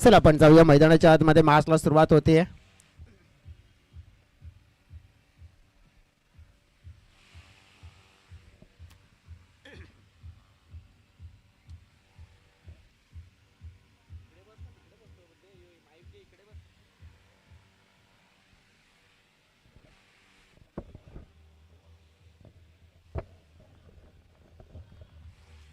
चला आपण जाऊया मैदानाच्या आतमध्ये. मॅचला सुरुवात होते.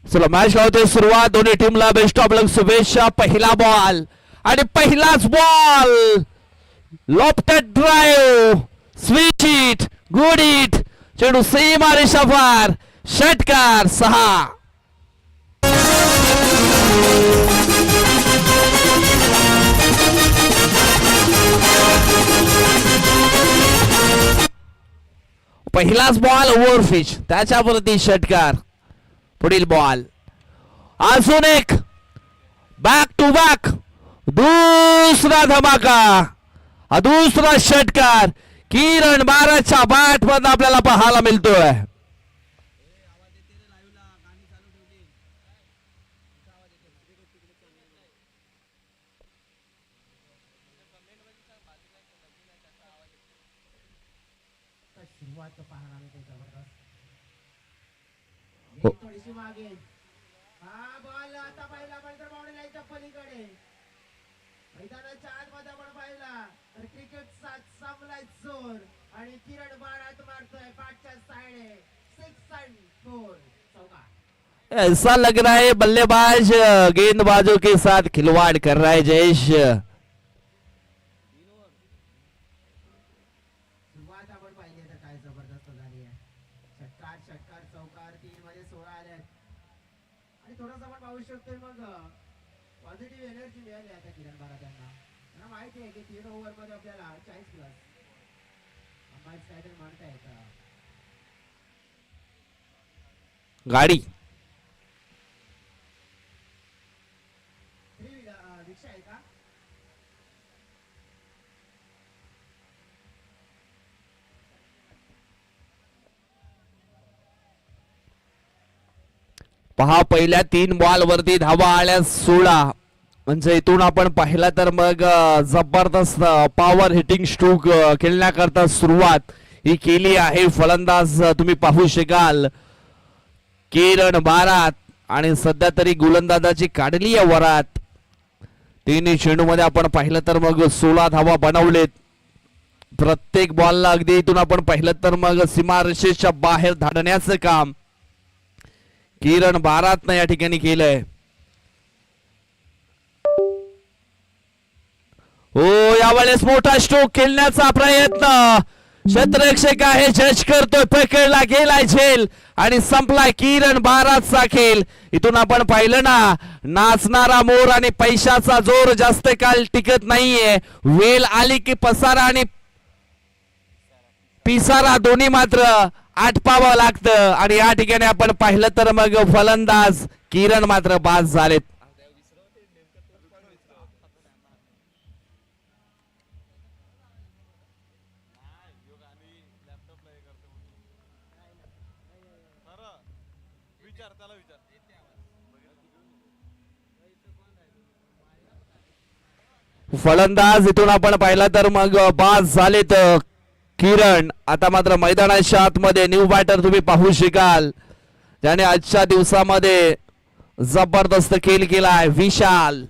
चला मॅच होते सुरुवात. दोन्ही टीमला बेस्ट ऑफ लक शुभेच्छा. पहिला बॉल आणि पहिलाच ball. Lofted drive, switch hit, good hit. चेंडू सीमा रेषापार, षटकार 6. पहिलाच बॉल ओव्हरफिच, त्याच्यावरती षटकार. पुढील बॉल अजून एक बॅक टू बॅक, दुसरा धमाका, हा दुसरा षटकार किरण बाराच्या बॅट मध्ये आपल्याला पाहायला मिळतोय. थोडीशी मागे हा बॉल आता पाहिला तर बाउंड्री लाईनच्या पलीकडे. मैदानाच्या आतमध्ये आपण पाहिला तर क्रिकेटचा चांगला जोर आणि किरण बारात मारतोय पाठच्या साइडे. 6 and 4 चौका. ऐसा लग रहा है बल्लेबाज गेंदबाजों के साथ खिलवाड़ कर रहा है जयेश. सुरुवात आपण पाहिली तर काय जबरदस्त झाली आहे. षटकार षटकार चौकार 3 मध्ये 16 आले आणि थोडंसं आपण पाहू शकतोय मग पॉझिटिव्ह एनर्जी मिळाली आता किरण बारा त्यांना. त्यांना माहिती आहे की 3 ओव्हर मध्ये आपल्याला 40 प्लस अंबाईच काहीतरी म्हणता येतं. गाडी रिक्षा आहे का? पहा पहिल्या 3 बॉल वरती धावा आल्या 16. म्हणजे इथून आपण पाहिला तर मग जबरदस्त पॉवर हिटिंग स्ट्रोक खेळण्याकरता सुरुवात ही केली आहे. फलंदाज तुम्ही पाहू शकाल किरण बारात आणि सध्या तरी गोलंदाजाची काढली आहे वरात. 3 चेंडू मध्ये आपण पाहिलं तर मग 16 धावा बनवलेत. प्रत्येक बॉलला अगदी इथून आपण पाहिलं तर मग सीमारेषेच्या बाहेर धाडण्याचं काम किरण बारातनं या ठिकाणी केलंय. हो यावेळेस मोठा स्ट्रोक खेळण्याचा प्रयत्न. क्षेत्ररक्षक आहे, जज करतोय, पकडला गेलाय झेल आणि संपलाय किरण बारातचा खेळ. इथून आपण पाहिलं ना नाचणारा मोर आणि पैशाचा जोर जास्त काळ टिकत नाहीये. वेल आली की पसारा आणि पिसारा दोन्ही मात्र आटपावं लागतं आणि या ठिकाणी आपण पाहिलं तर मग फलंदाज किरण मात्र बाद झालेत. फलंदाज इथून आपण पाहिलं तर मग बाद झालेत किरण. आता मात्र मैदानाच्या आतमध्ये न्यू बॅटर तुम्ही पाहू शकाल ज्याने आजच्या दिवसामध्ये जबरदस्त खेळ केलाय. विशाल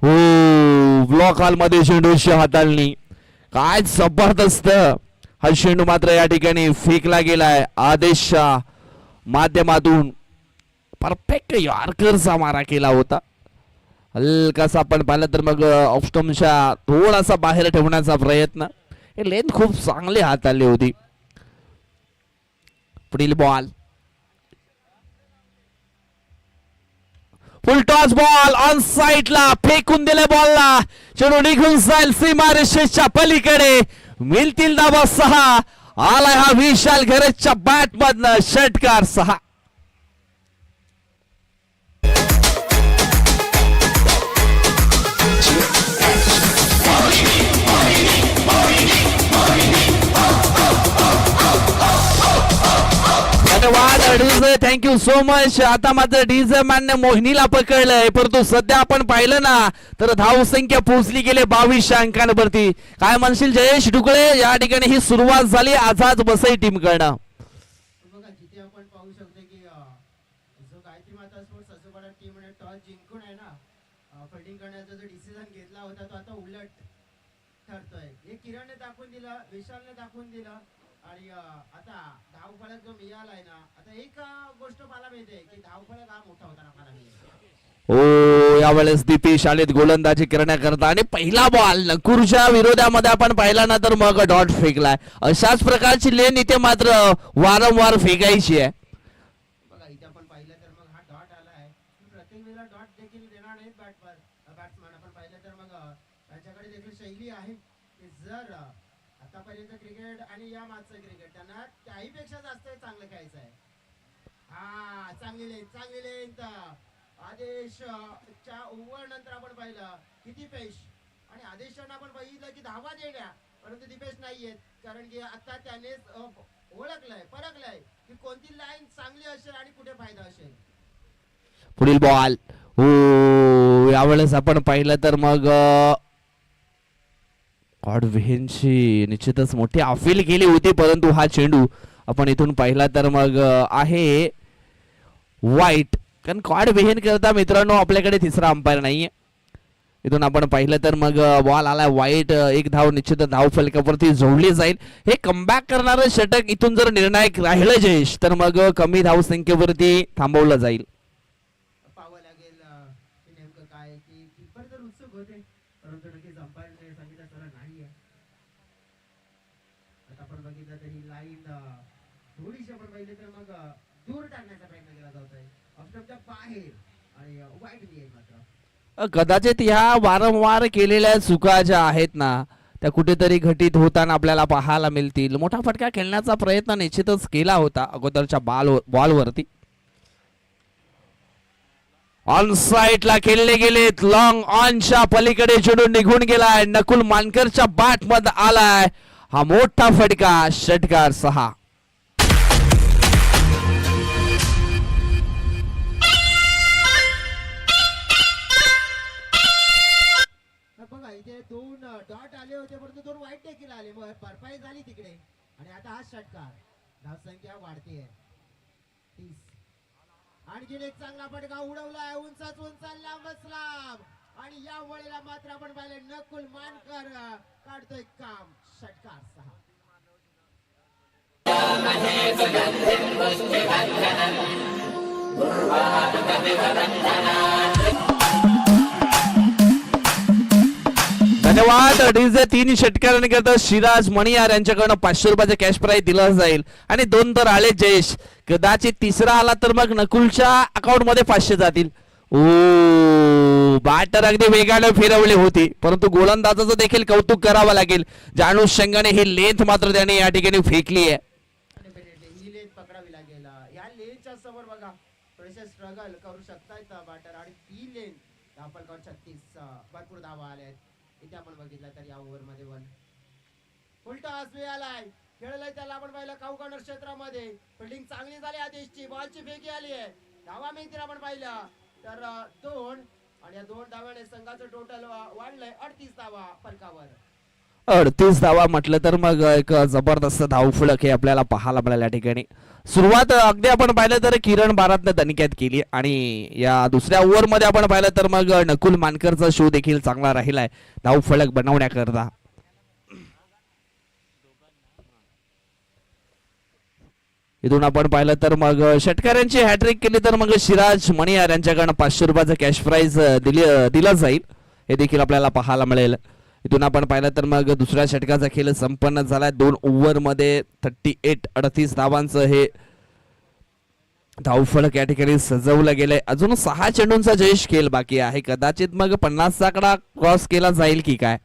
हो ब्लॉक हॉल मध्ये चेंडूची हाताळणी काय जबरदस्त. हा चेंडू मात्र या ठिकाणी फेकला गेलाय. आदेशच्या माध्यमातून परफेक्ट यॉर्करचा मारा केला होता. हलकासा आपण पाहिलं तर मग ऑफस्टम्पच्या थोडासा बाहेर ठेवण्याचा प्रयत्न. हे लेंथ खूप चांगली हाताळली होती. पुढील ball full toss ball on साइडला फेकून दिले बॉलला. चेंडू निघून जाईल सीमारेषेच्या पलीकडे. मिळतील धावा 6. आलाय हा विशाल घरच्या बॅट मधनं षटकार 6. धन्यवाद डीजे थँक्यू सो मच. आता मात्र डीजे मॅनने मोहिनीला पकडलंय, परंतु सध्या आपण पाहिलं ना तर धावसंख्या पोहोचली गेले 22 अंकांवरती. काय म्हणशील जयेश ढुकळे, या ठिकाणी ही सुरुवात झाली आझाद वसई टीम कडनं. बघा जिथे आपण पाहू शकतो की जो गायत्री माता स्पोर्ट्स असोबाला टीमने टॉस जिंकून आहे ना फिल्डिंग करण्याचा जो डिसिजन घेतला होता तो आता उलट ठरतोय. हे किरणने दाखवून दिलं, विशालने दाखवून दिलं आणि आता धावफलक जो मिळालाय ना, आता एक गोष्ट मला माहिती आहे की धावफलक हा मोठा होता मला मिळेल. ओ यावेळेस दीपी शाळेत गोलंदाजी करण्याकरता आणि पहिला बॉल नकुरच्या विरोधामध्ये आपण पाहिला ना तर मग डॉट फेकलाय. अशाच प्रकारची लेन इथे मात्र वारंवार फेकायची आहे. बघा इथे आपण पाहिलं तर मग हा डॉट आलाय, प्रत्येक वेळेला डॉट देखील देणार नाहीत बॅट्समॅन. आपण पाहिलं तर मग त्यांच्याकडे देखील शैली आहे की जर आतापर्यंत क्रिकेट आणि या मागचं क्रिकेट त्यांना त्याहीपेक्षा जास्त चांगलं खेळायचं आहे. हा चांगली लेन आदेशच्या ओव्हर नंतर आपण पाहिलं की दीपेश आणि आदेशांना आपण बघितलं की धावा देण्या, परंतु दीपेश नाहीयेत कारण की आता त्याने परखलंय की कोणती लाईन चांगली असेल आणि कुठे फायदा असेल. पुढील बॉल हो यावेळेस आपण पाहिलं तर मग कॉडव्हेनची निश्चितच मोठी अपील केली होती, परंतु हा चेंडू आपण इथून पाहिला तर मग आहे वाईट. कारण कॉडव्हेन करता मित्रांनो आपल्याकडे तिसरा अंपायर नाहीये. इथून आपण पाहिलं तर मग बॉल आलाय वाईट. एक धाव निश्चित धाव फलकावरती जोडली जाईल. हे कमबॅक करणारं षटक इथून जर निर्णायक राहिलं जयेश तर मग कमी धाव संख्येवरती थांबवलं जाईल. पाहावं लागेल की नेमकं काय की कीपर तर उत्सुक होते परंतु नक्कीच अंपायरने सांगितलं सरळ नाहीये. आता आपण बघितलं तर ही लाईन थोडीशी आपण पाहिली तर मग दूर टाकण्याचा प्रयत्न केला जातोय ऑफस्टंपच्या बाहेर आणि वाईट मिळेल मात्र. कदाचित ह्या वारंवार केलेल्या चुका ज्या आहेत ना त्या कुठेतरी घटित होताना आपल्याला पाहायला मिळतील. मोठा फटका खेळण्याचा प्रयत्न निश्चितच केला होता अगोदरच्या बॉलवरती. ऑन साइडला खेळले गेलेत. लॉंग ऑनच्या पलीकडे चेंडू निघून गेलाय. नकुल मानकरच्या बॅट मध्ये आलाय हा मोठा फटका. षटकार 6. बघा इथे 2 डॉट आले होते परंतु 2 वाईट देखील आले, मग भरपाई झाली तिकडे आणि आता हा षटकार. धावसंख्या वाढतीये 30. आणखीन एक चांगला फटका उडवलाय उंचाच उंच लांबच लांब आणि या वेळेला मात्र आपण पाहिले नकुल मानकर काढतोय काम. षटकार 6. धन्यवाद. डीजे 3 षटकारांकरता शिराज मणियार यांच्याकडनं 500 रुपयाचे कॅश प्राइज दिला जाईल आणि 2 तर आले जयेश. कदाचित तिसरा आला तर मग नकुलच्या अकाउंट मध्ये 500 जातील. ओ बॅटर अगदी वेगाने फिरवली होती परंतु गोलंदाजाचं देखील कौतुक करावं लागेल. जानू शंगाने ही लेंथ मात्र त्याने या ठिकाणी फेकली आहे. ही लेन पकडावी लागेल. या लेनच्या समोर बघा थोडेसे स्ट्रगल करू शकतायत बॅटर आणि ती लेन आपण 36 भरपूर धावा आल्यात. इथे आपण बघितलं तर या ओव्हर मध्ये 1 उलटा आसवे आलाय खेळलाय त्याला आपण पाहिलं काऊ कॉर्नर क्षेत्रामध्ये. फिल्डिंग चांगली झाली आदेशची, बॉलची फेकी आली आहे. धावा मिळतील आपण पाहिलं तर 2 आणि या 2 धाव्याने संघाचं टोटल वाढलंय 38 धावा फलकावर. 38 धावा म्हटलं तर मग एक जबरदस्त धावफलक हे आपल्याला पाहायला मिळालं या ठिकाणी. सुरुवात अगदी आपण पाहिलं तर किरण बारातनं दणक्यात केली आणि या दुसऱ्या ओव्हर मध्ये आपण पाहिलं तर मग नकुल मानकरचा शो देखील चांगला राहिलाय धावफलक बनवण्याकरता. इथून आपण पाहिलं तर मग षटकारांची हॅट्रिक केली तर मग शिराज मणियार यांच्याकडनं 500 रुपयाचं कॅश प्राइज दिलं जाईल. हे देखील आपल्याला पाहायला मिळेल. इथून आपण पाहिलं तर मग दुसऱ्या षटकाचा खेळ संपन्न झालाय. 2 ओव्हर मध्ये 38 धावांचं हे धावफलक या ठिकाणी सजवलं गेलंय. अजून 6 चेंडूंचा जयेश खेळ बाकी आहे. कदाचित मग 50चा आकडा क्रॉस केला जाईल की काय.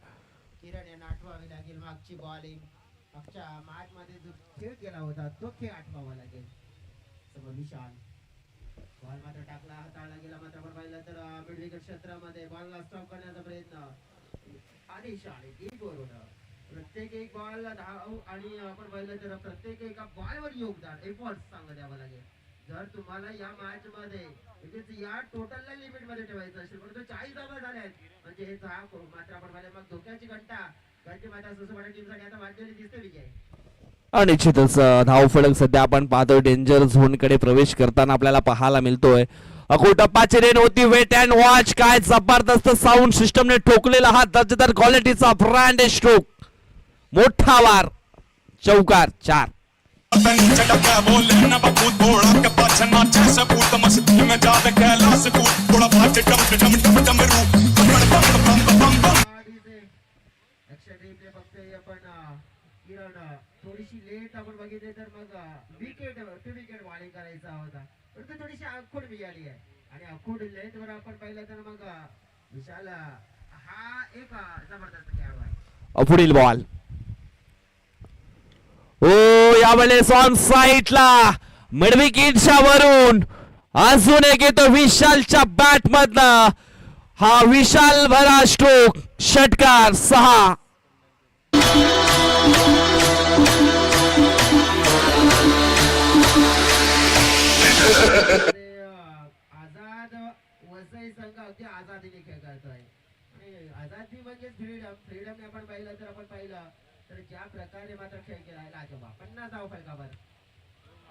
किरण यांना आठवावी लागेल मागची बॉलिंग. मागच्या मॅच मध्ये जो खेळ केला होता तो खेळ आठवावा लागेल. समोर विशाल बॉल मात्र टाकला, हाताळला गेला मात्र आपण पाहिलं तर मिड विकेट क्षेत्रामध्ये बॉलला स्टॉप करण्याचा प्रयत्न आदेश आणि एक बरोबर प्रत्येक एक बॉल धाव आणि आपण पाहिलं तर प्रत्येक एका बॉलवर योगदान एफर्ट सांगा द्यावं लागेल. जर तुम्हाला या मॅच मध्ये म्हणजे या टोटलला लिमिट मध्ये ठेवायचं असेल परंतु 40 धावा झाल्यात म्हणजे हे मात्र आपण पाहिलं मग धोक्याची घंटा त्यांची मात्र सुसुबाडा टीम साठी आता वाजलेली दिसते विजय. निश्चितच धावफलक सध्या आपण पाहतोय डेंजर झोन कडे प्रवेश करताना आपल्याला पाहायला मिळतोय. टप्पाची रेन होती. Wait and watch. काय जबरदस्त साऊंड सिस्टमने ठोकलेला हा दर्जेदार क्वालिटीचा ब्रँड स्ट्रोक. मोठा वार. चौकार 4. लक्ष रिप्ले बघतोय आपण किरण थोडीशी लेट आपण बघितले तर मग विकेट टू विकेट बॉलिंग करायचा होता परंतु थोडीशी आखूड मिळाली आहे आणि आखूड लेट वर आपण पाहिलं तर मग विशाल हा एक जबरदस्त खेळाडू आहे. पुढील बॉल. ओ यावेळेस ऑन साईडला मिडविकेटच्या वरून अजून एक येतो विशालच्या बॅट मधनं. हा विशाल भरा स्ट्रोक. षटकार 6. आझाद वसई संघ अगदी आझादीने खेळ करतोय आणि आझादी म्हणजे फ्रीडम आपण पाहिलं तर आपण पाहिलं तर ज्या प्रकारे मात्र खेळ केला आहे लाजोबा 50 धाव फलकावर.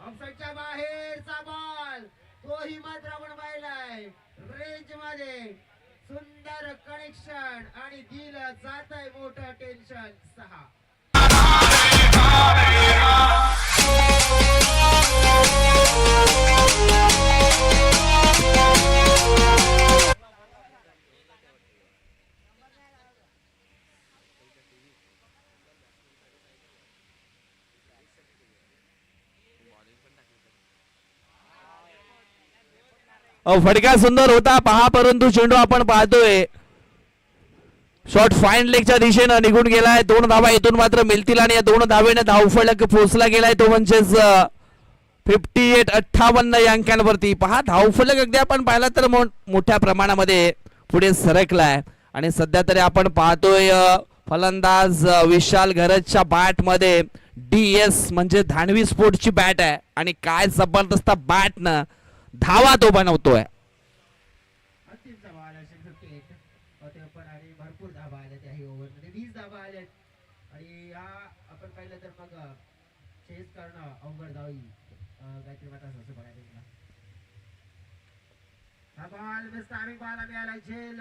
ऑफसाईडच्या बाहेरचा बॉल तोही मात्र आपण पाहिलाय रेंज मध्ये सुंदर कनेक्शन आणि दिलं जात आहे मोठं टेन्शन. 6. फटका सुंदर होता पहा परंतु चेंडू आपण पाहतोय शॉट फाईन लेगच्या दिशेनं निघून गेलाय. 2 धावा इथून मात्र मिळतील आणि या 2 धावेने धावफलक पोहोचला गेलाय तो म्हणजेच 58-58 या अंकांवरती. पहा धावफलक अगदी आपण पाहिला तर मोठ्या प्रमाणामध्ये पुढे सरकलाय आणि सध्या तरी आपण पाहतोय फलंदाज विशाल घरजच्या बॅट मध्ये DS म्हणजे धानवी स्पोर्टची बॅट आहे आणि काय जबरदस्त बॅट न धावा तो बनवतोय. अंतिमचा बॉल असेल 58 होते पण आणि भरपूर धावा आल्या त्या ओव्हर मध्ये 20 धावा आल्या आणि या आपण पाहिलं तर मग चेस करणं अवघड जाईल काहीतरी मात्र असं बघायला. हा बॉल मिस्टारिंग बॉल मिळाला. झेल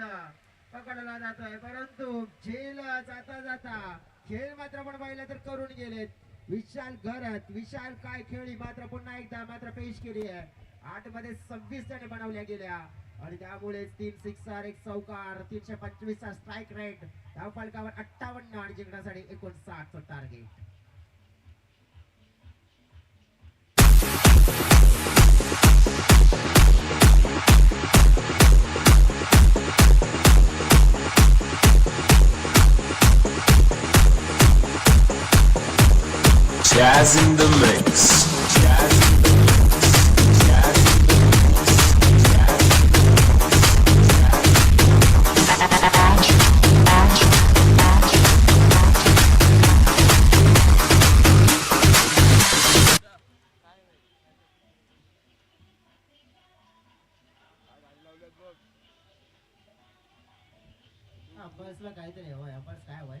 पकडला जातोय परंतु झेल जाता जाता खेळ मात्र आपण पाहिलं तर करून गेलेत विशाल घरत. विशाल काय खेळी मात्र पुन्हा एकदा मात्र पेश केली आहे. 8 मध्ये 26 त्याने बनवल्या गेल्या आणि त्यामुळे 3 सिक्सर 1 चौकार 325 चा स्ट्राईक रेट धाव फलकावर 58 आणि जिंकण्यासाठी 59 चं target. Jazz in the mix. अंपायर्सला काहीतरी हवंय. अंपायर्स काय हवंय.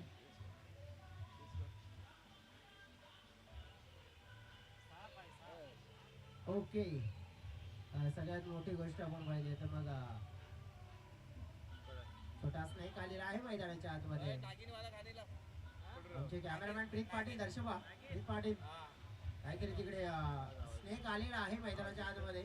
ओके सगळ्यात मोठी गोष्ट आपण पाहिजे तर मग छोटा स्नेक आलेला आहे मैदानाच्या आतमध्ये. आमचे कॅमेरामॅन प्रीत पाटील दर्शवा प्रीत पाटील काहीतरी तिकडे स्नेक आलेला आहे मैदानाच्या आतमध्ये.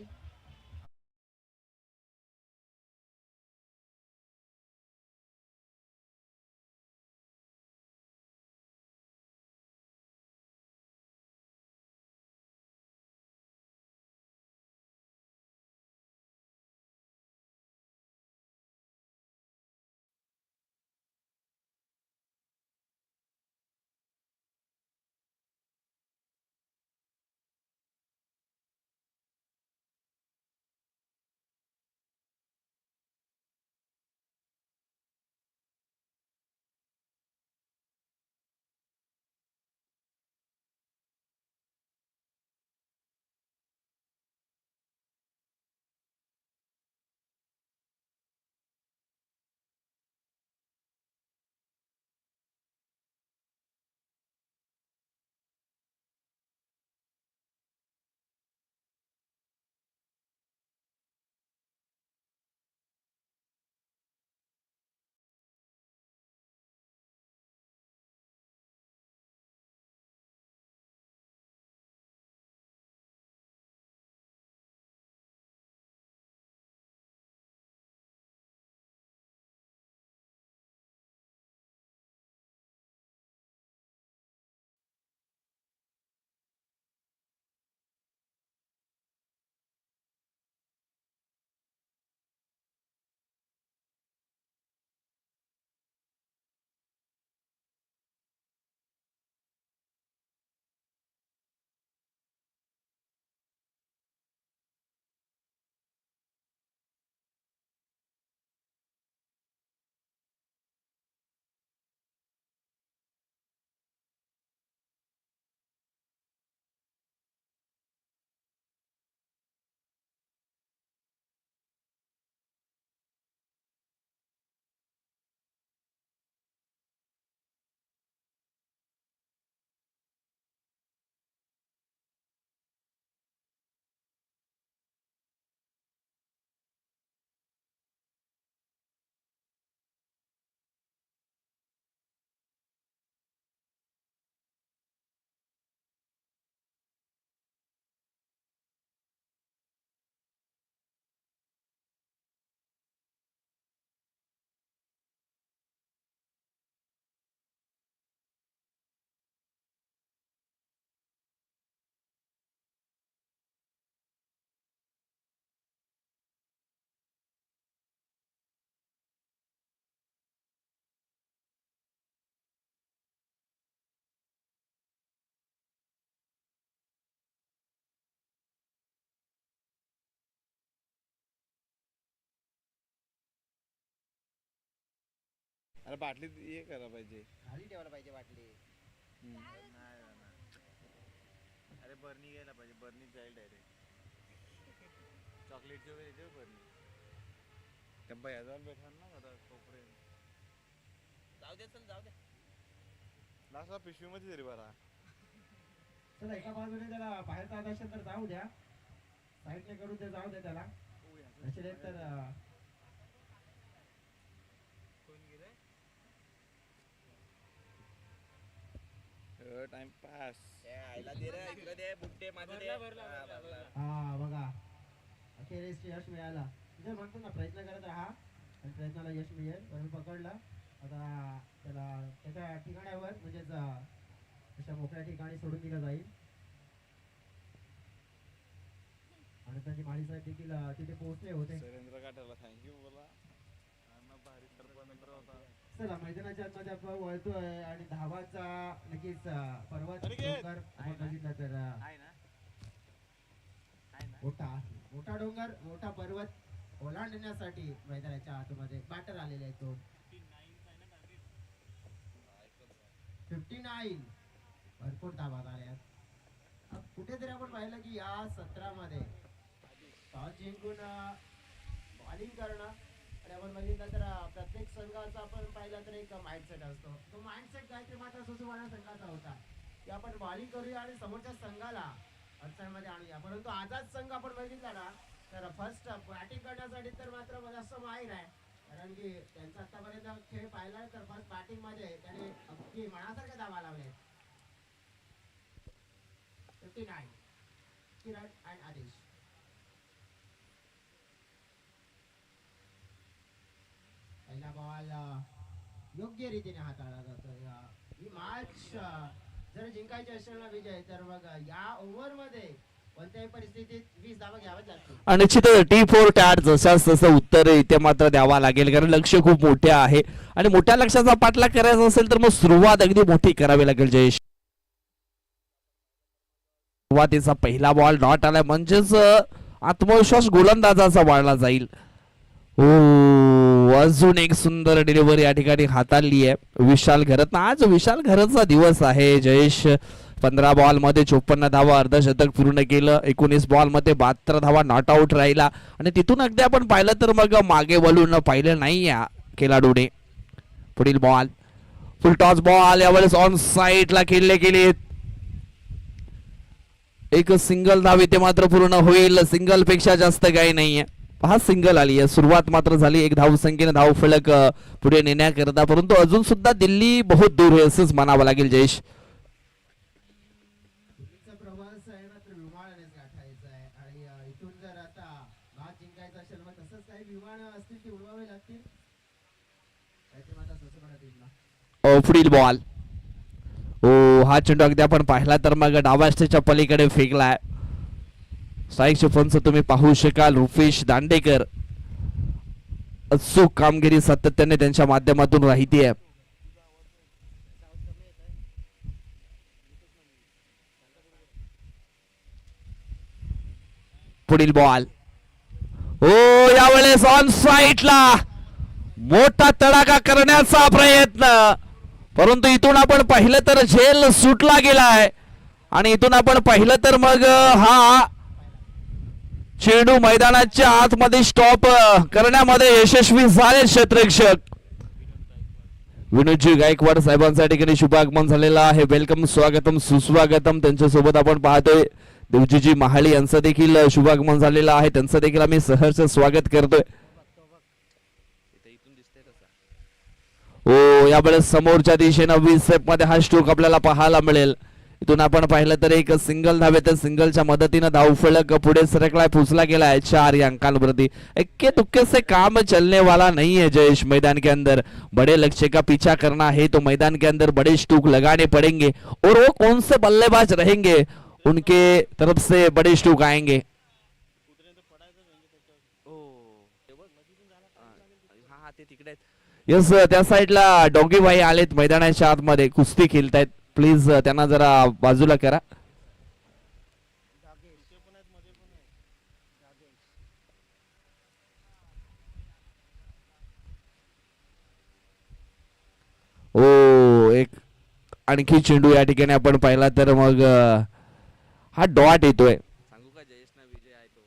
अरे बाटलीत हे करा पाहिजे. खाली ठेवायला पाहिजे बाटली. अरे बर्नी घ्यायला पाहिजे. बर्नी जाईल डायरेक्ट. चॉकलेटची वगैरे येते बर्नी. त्या बाया जाऊन भेटणार ना आता तोपर्यंत. जाऊ दे चल जाऊ दे. लास्टला पिशवीमध्ये तरी बरा. चला एका बाजूने त्याला बाहेर जात असेल तर जाऊ द्या. साईडने करू ते जाऊ दे त्याला. असेल एक तर टाइम पास. आईला दे रे इकडे दे बुट्टे माझं दे. हा बघा अखेरीस यश मिळाला. म्हणजे म्हणतो ना प्रयत्न करत राहा आणि प्रयत्नाला यश मिळेल. बरोबर पकडला. आता त्याला त्याच्या ठिकाणावर म्हणजेच अशा मोकळ्या ठिकाणी सोडून दिलं जाईल. आणि त्यांची माळी साहेब देखील तिथे पोहोचले होते. सुरेंद्र काठाला थँक्यू बोला. भारी सरपंच होता. चला मैदानाच्या आतमध्ये आपण वळतोय आणि धावाचा नक्कीच पर्वत अनिकेत! डोंगर आपण बघितलं तर आहे ना? मोठा डोंगर मोठा पर्वत ओलांडण्यासाठी मैदानाच्या आतमध्ये बॅटर आलेले आहेत. 59 भरपूर धावा झाल्या. कुठेतरी आपण पाहिलं की या सत्रामध्ये टॉस जिंकून बॉलिंग करणं आणि आपण बघितलं तर प्रत्येक संघाचा आपण पाहिलं तर एक माइंडसेट असतो. तो माइंडसेट काहीतरी मात्र सुसुवाना संघाचा होता की आपण बॉलिंग करूया आणि समोरच्या संघाला अडचणमध्ये आणूया. परंतु आझाद संघ आपण बघितला ना तर फर्स्ट बॅटिंग करण्यासाठी तर मात्र जास्त माहीर आहे. कारण की त्यांचा आतापर्यंत खेळ पाहिला तर फर्स्ट बॅटिंग मध्ये त्याने अगदी मनासारखे धावा लावले. 59 किरण आणि आदेश. पहिला बॉल योग्य रीतीने हाताळला जातो. ही मॅच जर जिंकायची असेल ना विजय तर मग या ओव्हर मध्ये कोणत्याही परिस्थितीत 20 धावा घ्याव्याच लागतील. आणि निश्चित T4 टॅट जशास तसं उत्तर इथे मात्र द्यावा लागेल कारण लक्ष खूप मोठे आहे आणि मोठ्या लक्षाचा पाठलाग करायचा असेल तर मग सुरुवात अगदी मोठी करावी लागेल. जयेश सुरुवातीचा पहिला बॉल नॉट आलाय म्हणजेच आत्मविश्वास गोलंदाजाचा वाढला जाईल. ओ अजून एक सुंदर डिलिव्हरी या ठिकाणी हाताळली आहे विशाल घरत. आज विशाल घरतचा दिवस आहे. जयेश 15 बॉल मध्ये 54 धावा अर्धशतक पूर्ण केलं. 19 बॉल मध्ये 72 धावा नॉट आउट राहिला आणि तिथून अगदी आपण पाहिलं तर मग मागे वळून पाहिलं नाही या खेळाडूने. पुढील बॉल फुल टॉस बॉल यावेळेस ऑन साइडला खेळले गेले. एक सिंगल धाव इथे मात्र पूर्ण होईल. सिंगल पेक्षा जास्त काही नाहीये. हा सिंगल आली आहे. सुरुवात मात्र झाली एक धाव संख्येने धाव फलक पुढे नेण्याकरता परंतु अजून सुद्धा दिल्ली बहुत दूर आहे असंच म्हणावं लागेल. जयेश प्रवास आहे ना तर विमानानेच गाठायचा आहे आणि इथून जर आता मॅच जिंकायचा असेल मग तसंच काही विमान असतील ते उडवावे लागतील. काहीतरी मात्र सुचवणार टीमला. पुढील बॉल ओ हा चेंडू अगदी आपण पाहिला तर मग डाव्या स्टेजच्या पलीकडे फेकलाय. स्ट्राईकचे पंच तुम्ही पाहू शकाल रुपेश दांडेकर. अचूक कामगिरी सातत्याने त्यांच्या माध्यमातून राहतीये. पुढील बॉल ओ यावेळेस ऑन साइडला मोठा तडाखा करण्याचा प्रयत्न परंतु इथून आपण पाहिलं तर झेल सुटला गेलाय आणि इथून आपण पाहिलं तर मग हा चेंडू मैदानाच्या आतमध्ये स्टॉप करण्यामध्ये यशस्वी झाले क्षेत्ररक्षक. विनोदजी गायकवाड साहेबांच्या ठिकाणी शुभागमन झालेलं आहे. वेलकम स्वागतम सुस्वागतम. त्यांच्यासोबत आपण पाहतोय देवजीजी महाळी यांचं देखील शुभागमन झालेलं आहे. त्यांचं देखील आम्ही सहर्ष स्वागत करतोय. ओ यावेळेस समोरच्या दिशेनं 20 स्टेप मध्ये हा स्ट्रोक आपल्याला पाहायला मिळेल. इथून आपण पाहिलं तर एक सिंगल धावे तर सिंगलच्या मदतीनं धावफलक पुढे सरकलाय पोचला गेलाय 4 अंकांवरती. इक्के तुक्के से काम चलने वाला नहीं है जयेश. मैदान के अंदर बड़े लक्ष्य का पीछा करना है तो मैदान के अंदर बड़े स्ट्रोक लगाने पड़ेंगे और वो कौन से बल्लेबाज रहेंगे उनके तरफ से बड़े स्ट्रोक आएंगे. यस त्या साईडला डॉगी भाई आलेत मैदानाच्या आतमध्ये कुस्ती खेळतायत. प्लीज त्यांना जरा बाजूला करा. आणखी चेंडू या ठिकाणी आपण पाहिला तर मग हा डॉट येतोय. सांगू का जयेश ना विजय आहे तो.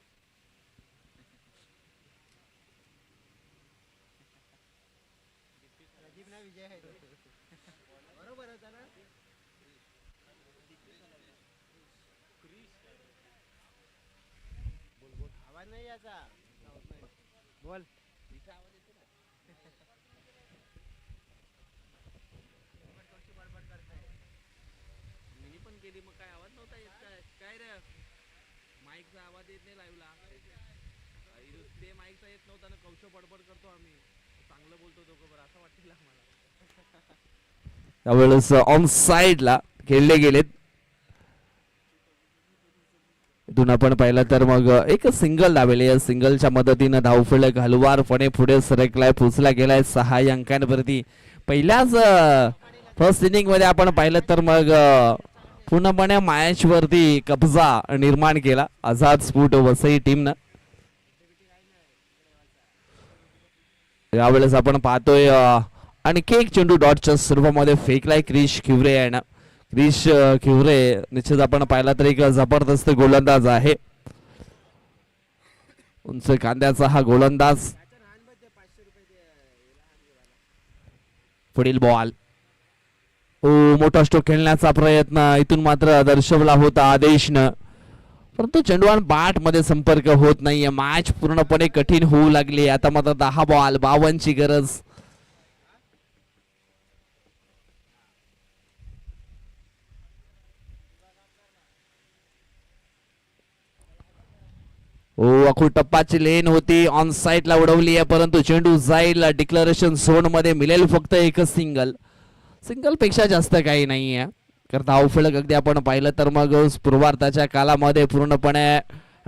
बरोबर होता ना. आवाज नाही याचा. बोल. मी पण केली मग काय आवाज नव्हता येत काय काय रे माईकचा आवाज येत नाही लाईव्हला. ते माईकचा येत नव्हता ना कौश बडबड करतो आम्ही चांगलं बोलतो दोघं बरं असं वाटतील आम्हाला. त्यावेळेस ऑन साइडला खेळले गेलेत. इथून आपण पाहिलं तर मग एक सिंगल दाबेले या सिंगलच्या मदतीनं धावफलक हलवारपणे पुढे सरकलाय पोचला गेलाय 6 अंकांवरती. पहिल्याच फर्स्ट इनिंग मध्ये आपण पाहिलं तर मग पूर्णपणे मॅच वरती कब्जा निर्माण केला आझाद स्फोट वसई टीमनं. यावेळेस आपण पाहतोय आणखी एक चेंडू डॉटच्या स्वरूपामध्ये फेकलाय क्रिश खिवरे यानं. क्रिश खिवरे निश्चित आपण पाहिला तर एक जबरदस्त गोलंदाज आहे. उंच कांद्याचा हा गोलंदाज. पुढील बॉल ओ मोठा स्ट्रोक खेळण्याचा प्रयत्न इथून मात्र दर्शवला होता आदेशनं, परंतु चेंडूवान बॅट मध्ये संपर्क होत नाहीये. मॅच पूर्णपणे कठीण होऊ लागली. आता मात्र 10 बॉल 52 ची गरज. अखू टप्पाची लेन होती ऑन साइडला उडवली आहे, परंतु चेंडू जाईल डिक्लेरेशन झोन मध्ये. मिळेल फक्त एकच सिंगल. सिंगल पेक्षा जास्त काही नाहीये. कारण धावफलक अगदी आपण पाहिलं तर मग पूर्वार्धाच्या कालामध्ये पूर्णपणे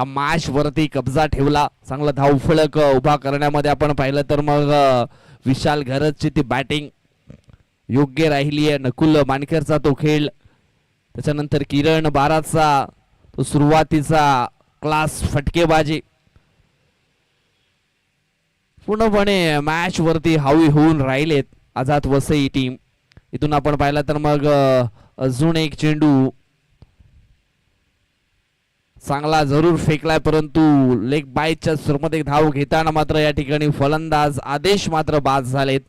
मॅच वरती कब्जा ठेवला. चांगला धावफलक उभा करण्यामध्ये आपण पाहिलं तर मग विशाल घरतची ती बॅटिंग योग्य राहिली आहे. नकुल मानकरचा तो खेळ, त्याच्यानंतर किरण बाराचा तो सुरुवातीचा क्लास फटकेबाजी. पूर्णपणे मॅच वरती हावी होऊन राहिलेत आझाद वसई टीम. इथून आपण पाहिला तर मग अजून एक चेंडू चांगला जरूर फेकलाय, परंतु लेग बायच्या स्वरूपात धाव घेताना मात्र या ठिकाणी फलंदाज आदेश मात्र बाद झालेत.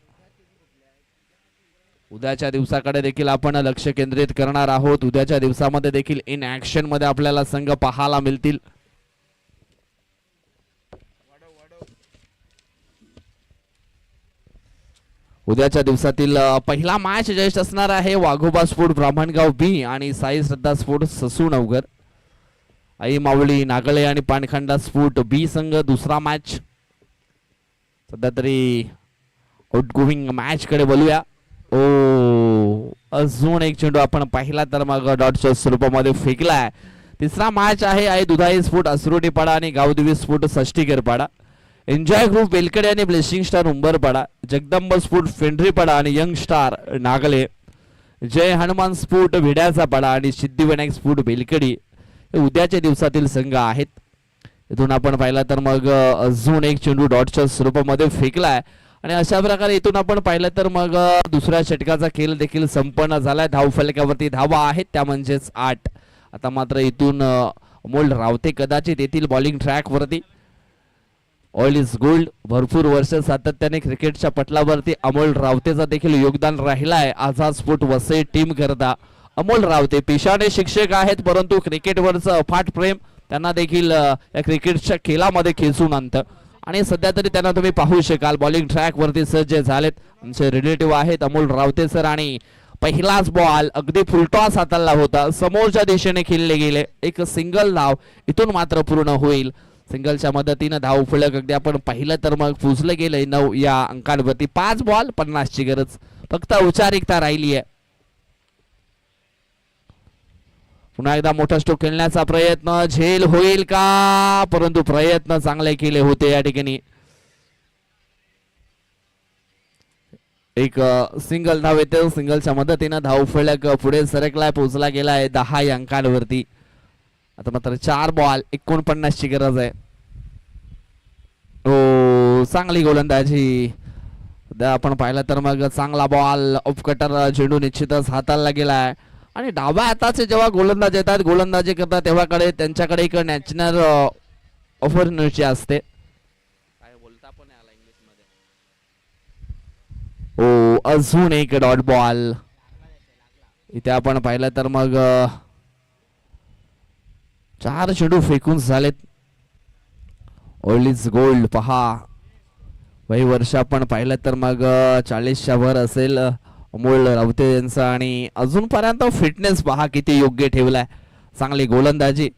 उद्याच्या दिवसाकडे देखील आपण लक्ष केंद्रित करणार आहोत. उद्याच्या दिवसामध्ये देखील इन ऍक्शन मध्ये आपल्याला संघ पाहायला मिळतील. उद्याच्या दिवसातील पहिला मॅच जयेश असणार आहे वाघोबा स्पोर्ट ब्राह्मणगाव बी आणि साई श्रद्धा स्पोर्ट ससूनवगर. आई मावळी नागळे आणि पाणखंडा स्पोर्ट बी संघ दुसरा मॅच. सध्या तरी आउटगोईंग मॅच कडे बोलूया. अजून एक चेंडू आपण पाहिला तर मग डॉटच्या स्वरूपामध्ये फेकलाय. तिसरा मॅच आहे आई दुधाई स्पोर्ट असरोटीपाडा आणि गावदेवी स्पोर्ट सष्टीकरपाडा. एन्जॉय ग्रुप बेलकडे आणि blessing star Umbarpada. Jagdamb sport फेंड्रीपाडा आणि यंग स्टार नागले. जय हनुमान स्पोर्ट भिड्याचा पाडा आणि सिद्धिविनायक स्पोर्ट बेलकडी हे उद्याच्या दिवसातील संघ आहेत. इथून आपण पाहिला तर मग अजून एक चेंडू डॉटच्या स्वरूपामध्ये फेकलाय आणि अशा प्रकारे इथून आपण पाहिलं तर मग दुसऱ्या षटकाचा खेळ देखील संपन्न झालाय. धावफलकावरती धावा आहेत त्या म्हणजेच 8. आता मात्र इथून अमोल रावते कदाचित येथील बॉलिंग ट्रॅक वरती. All is gold. भरपूर वर्ष सातत्याने क्रिकेटच्या पटलावरती अमोल रावतेचा देखील योगदान राहिलाय आझाद स्पोर्ट वसई टीम करता. अमोल रावते पेशाने शिक्षक आहेत, परंतु क्रिकेटवरचं अफाट प्रेम त्यांना देखील या क्रिकेटच्या खेळामध्ये खेचून आणतं. आणि सध्या तरी त्यांना तुम्ही पाहू शकाल बॉलिंग ट्रॅक वरती सज्ज झालेत. आमचे रिलेटिव्ह आहेत अमोल रावते सर आणि पहिलाच बॉल अगदी फुलटॉस हाताळला होता. समोरच्या दिशेने खेळले गेले. एक सिंगल धाव इथून मात्र पूर्ण होईल. सिंगलच्या मदतीनं धाव फलक अगदी आपण पाहिलं तर मग पुजलं गेलंय 9 या अंकांवरती. 5 बॉल 50 ची गरज. फक्त औपचारिकता राहिली आहे. पुन्हा एकदा मोठा स्ट्रोक खेळण्याचा प्रयत्न. झेल होईल का? परंतु प्रयत्न चांगले केले होते या ठिकाणी. एक सिंगल धाव येते. सिंगलच्या मदतीनं धाव फलक पुढे सरकलाय, पोहोचला गेलाय 10 या अंकांवरती. आता मात्र 4 बॉल 49 ची गरज आहे. चांगली गोलंदाजी सध्या आपण पाहिलं तर मग चांगला बॉल उपकटर चेंडू निश्चितच हाताला गेलाय आणि डाव्या हाताचे जेव्हा गोलंदाज येतात गोलंदाजी करतात तेव्हाकडे त्यांच्याकडे एक नॅशनल ऑपॉर्च्युनिटी असते. काय बोलता पण आला इंग्लिश मध्ये. ओ अजून एक डॉट बॉल इथे आपण पाहिलं तर मग 4 चेंडू फेकून झालेत. ओल्ड गोल्ड पहा वही वर्ष आपण पाहिलं तर मग 40च्या वर असेल अमोल रावते यांचा आणि अजूनपर्यंत फिटनेस पहा किती योग्य ठेवलाय. चांगली गोलंदाजी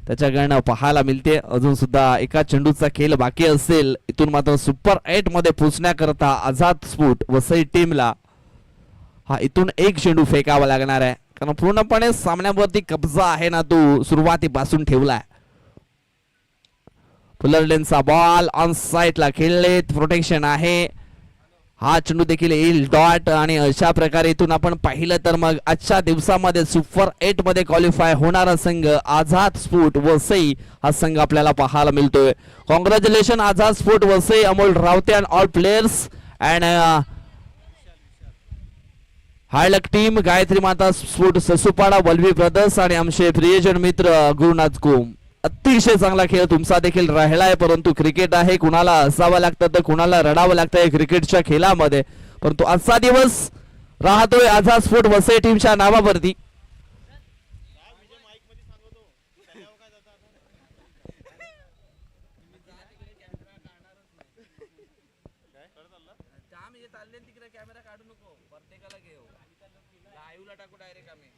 त्याच्याकडनं पाहायला मिळते. अजून सुद्धा एका चेंडूचा खेळ बाकी असेल. इथून मात्र सुपर 8 मध्ये पोहोचण्याकरता आझाद स्फोट वसई टीमला हा इथून एक चेंडू फेकावा लागणार आहे कारण पूर्णपणे सामन्यावरती कब्जा आहे ना तो सुरुवातीपासून ठेवलाय. फुलरलेनचा बॉल ऑन साइडला खेळले प्रोटेक्शन आहे. हा चेंडू देखील येईल डॉट आणि अशा प्रकारे इथून आपण पाहिलं तर मग आजच्या दिवसामध्ये सुपर 8 मध्ये क्वालिफाय होणारा संघ आझाद स्फोट वसई हा संघ आपल्याला पाहायला मिळतोय. कॉंग्रॅच्युलेशन आझाद स्फोट Vasai Amol Rawate and all players and high luck team Gayatri Mata स्फोट ससुपाडा वल्वी ब्रदर्स आणि आमचे प्रियजन मित्र गुरुनाथ कोम. अतिशय चांगला खेळ तुमचा देखील राहिलाय परंतु क्रिकेट आहे कुणाला हसावं लागतं तर कुणाला रडावं लागतंय क्रिकेटच्या खेळामध्ये. परंतु आजचा दिवस राहतोय आझाद स्फोट वसई टीमच्या नावावरती. काम हे चालले तिकडे कॅमेरा काढू नको प्रत्येकाला घेऊ लाईव्हला टाकू डायरेक्ट आम्ही.